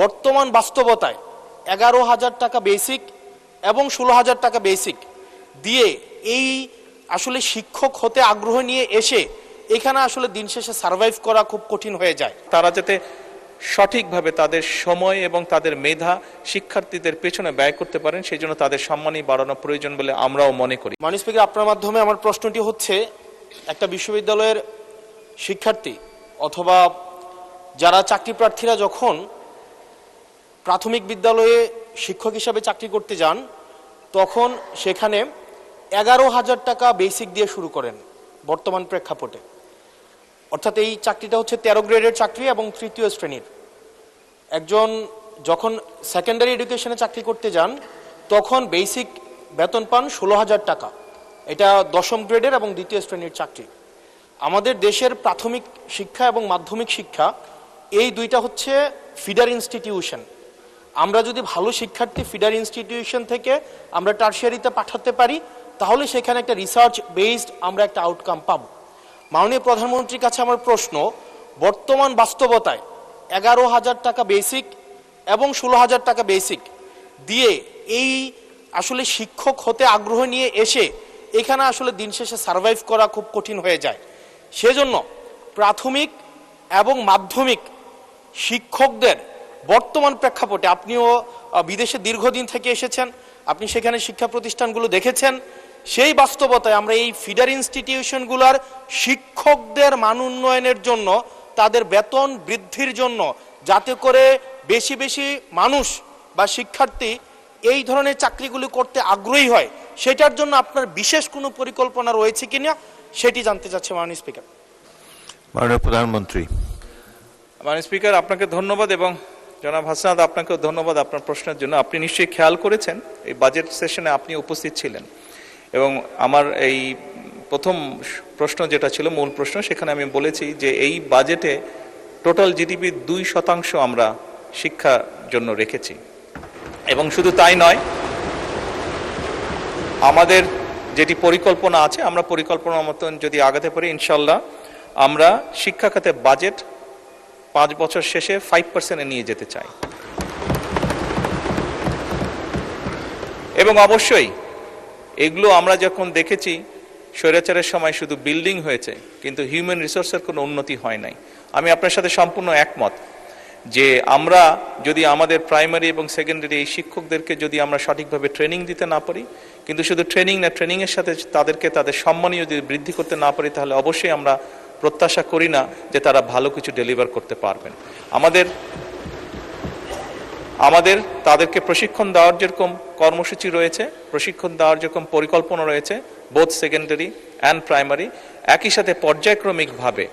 বর্তমান বাস্তবতায় 11,000 টাকা বেসিক এবং 16,000 টাকা বেসিক দিয়ে এই আসলে শিক্ষক হতে আগ্রহ নিয়ে এসে এখানে আসলে দিন শেষে সার্ভাইভ করা খুব কঠিন হয়ে যায়। তারা যাতে সঠিকভাবে তাদের সময় এবং তাদের মেধা শিক্ষার্থীদের পেছনে ব্যয় করতে পারেন, সেই জন্য তাদের সম্মানই বাড়ানো প্রয়োজন বলে আমরাও মনে করি। মাননীয় স্পিকার, আপনার মাধ্যমে আমার প্রশ্নটি হচ্ছে, একটা বিশ্ববিদ্যালয়ের শিক্ষার্থী অথবা যারা চাকরি প্রার্থীরা যখন প্রাথমিক বিদ্যালয়ে শিক্ষক হিসাবে চাকরি করতে যান তখন সেখানে 11,000 টাকা বেসিক দিয়ে শুরু করেন বর্তমান প্রেক্ষাপটে। অর্থাৎ এই চাকরিটা হচ্ছে 13 গ্রেডের চাকরি এবং তৃতীয় শ্রেণীর। একজন যখন সেকেন্ডারি এডুকেশনে চাকরি করতে যান তখন বেসিক বেতন পান 16,000 টাকা। এটা 10ম গ্রেডের এবং দ্বিতীয় শ্রেণীর চাকরি। আমাদের দেশের প্রাথমিক শিক্ষা এবং মাধ্যমিক শিক্ষা এই দুইটা হচ্ছে ফিডার ইনস্টিটিউশন। আমরা যদি ভালো শিক্ষার্থী ফিডার ইনস্টিটিউশন থেকে আমরা টারশিয়ারিতে পাঠাতে পারি তাহলে সেখানে একটা রিসার্চ বেসড আমরা একটা আউটকাম পাব। মাননীয় প্রধানমন্ত্রীর কাছে আমার প্রশ্ন, বর্তমান বাস্তবতায় 11,000 টাকা বেসিক এবং 16,000 টাকা বেসিক দিয়ে এই আসলে শিক্ষক হতে আগ্রহ নিয়ে এসে এখানে আসলে দিন শেষে সার্ভাইভ করা খুব কঠিন হয়ে যায়। সেজন্য প্রাথমিক এবং মাধ্যমিক শিক্ষকদের বর্তমান প্রেক্ষাপটে, আপনিও বিদেশে দীর্ঘদিন থেকে এসেছেন, আপনি সেখানে শিক্ষা প্রতিষ্ঠানগুলো দেখেছেন, সেই বাস্তবতায় আমরা এই ফিডার ইনস্টিটিউশনগুলোর শিক্ষকদের মান উন্নয়নের জন্য, তাদের বেতন বৃদ্ধির জন্য, যাতে করে বেশি বেশি মানুষ বা শিক্ষার্থী এই ধরনের চাকরিগুলি করতে আগ্রহী হয়, সেটার জন্য আপনার বিশেষ কোনো পরিকল্পনা রয়েছে কিনা সেটি জানতে চাচ্ছি মাননীয় স্পিকার। মাননীয় প্রধানমন্ত্রী। মাননীয় স্পিকার, আপনাকে ধন্যবাদ এবং জনাব হাসনাত আপনাকেও ধন্যবাদ আপনার প্রশ্নের জন্য। আপনি নিশ্চয়ই খেয়াল করেছেন এই বাজেট সেশনে আপনি উপস্থিত ছিলেন এবং আমার এই প্রথম প্রশ্ন যেটা ছিল মূল প্রশ্ন, সেখানে আমি বলেছি যে এই বাজেটে টোটাল জিডিপির 2% আমরা শিক্ষার জন্য রেখেছি। এবং শুধু তাই নয়, আমাদের যেটি পরিকল্পনা আছে, আমরা পরিকল্পনার মতন যদি আগাতে পারি ইনশাল্লাহ আমরা শিক্ষা খাতে বাজেট 5 বছর শেষে 5%-এ নিয়ে যেতে চাই। এবং অবশ্যই এগুলো আমরা যখন দেখেছি স্বৈরাচারের সময় শুধু বিল্ডিং হয়েছে কিন্তু হিউম্যান রিসোর্সের কোনো উন্নতি হয় নাই। আমি আপনার সাথে সম্পূর্ণ একমত যে আমরা যদি আমাদের প্রাইমারি এবং সেকেন্ডারি এই শিক্ষকদেরকে যদি আমরা সঠিকভাবে ট্রেনিং দিতে না পারি, কিন্তু শুধু ট্রেনিং না, ট্রেনিংয়ের সাথে তাদেরকে তাদের সম্মানীয় যদি বৃদ্ধি করতে না পারি, তাহলে অবশ্যই আমরা প্রত্যাশা করি না যে তারা ভালো কিছু ডেলিভার করতে পারবেন। আমাদের তাদেরকে প্রশিক্ষণ দেওয়ার যেরকম কর্মসূচি রয়েছে, প্রশিক্ষণ দেওয়ার যেরকম পরিকল্পনা রয়েছে বোথ সেকেন্ডারি অ্যান্ড প্রাইমারি, একই সাথে পর্যায়ক্রমিকভাবে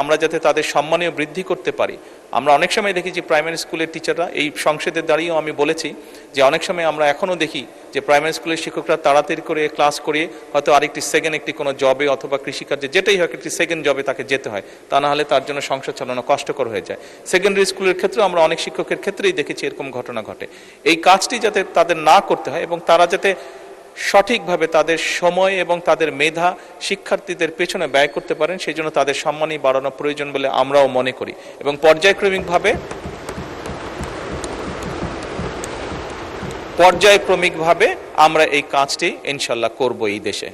আমরা যাতে তাদের সম্মানীয় বৃদ্ধি করতে পারি। আমরা অনেক সময় দেখি যে প্রাইমারি স্কুলের টিচাররা, এই সংসদে দাঁড়িয়েও আমি বলেছি যে অনেক সময় আমরা এখনও দেখি যে প্রাইমারি স্কুলের শিক্ষকরা তাড়াতাড়ি করে ক্লাস করিয়ে হয়তো আরেকটি সেকেন্ড একটি কোনো জবে অথবা কৃষিকার্যে যেটাই হয় একটি সেকেন্ড জবে তাকে যেতে হয়, তা না হলে তার জন্য সংসার চালানো কষ্টকর হয়ে যায়। সেকেন্ডারি স্কুলের ক্ষেত্রেও আমরা অনেক শিক্ষকের ক্ষেত্রেই দেখেছি এরকম ঘটনা ঘটে। এই কাজটি যাতে তাদের না করতে হয় এবং তারা যাতে সঠিকভাবে তাদের সময় এবং তাদের মেধা শিক্ষার্থীদের পেছনে ব্যয় করতে পারেন, সেই জন্য তাদের সম্মানই বাড়ানো প্রয়োজন বলে আমরাও মনে করি। এবং পর্যায়ক্রমিকভাবে আমরা এই কাজটি ইনশাল্লাহ করব এই দেশে।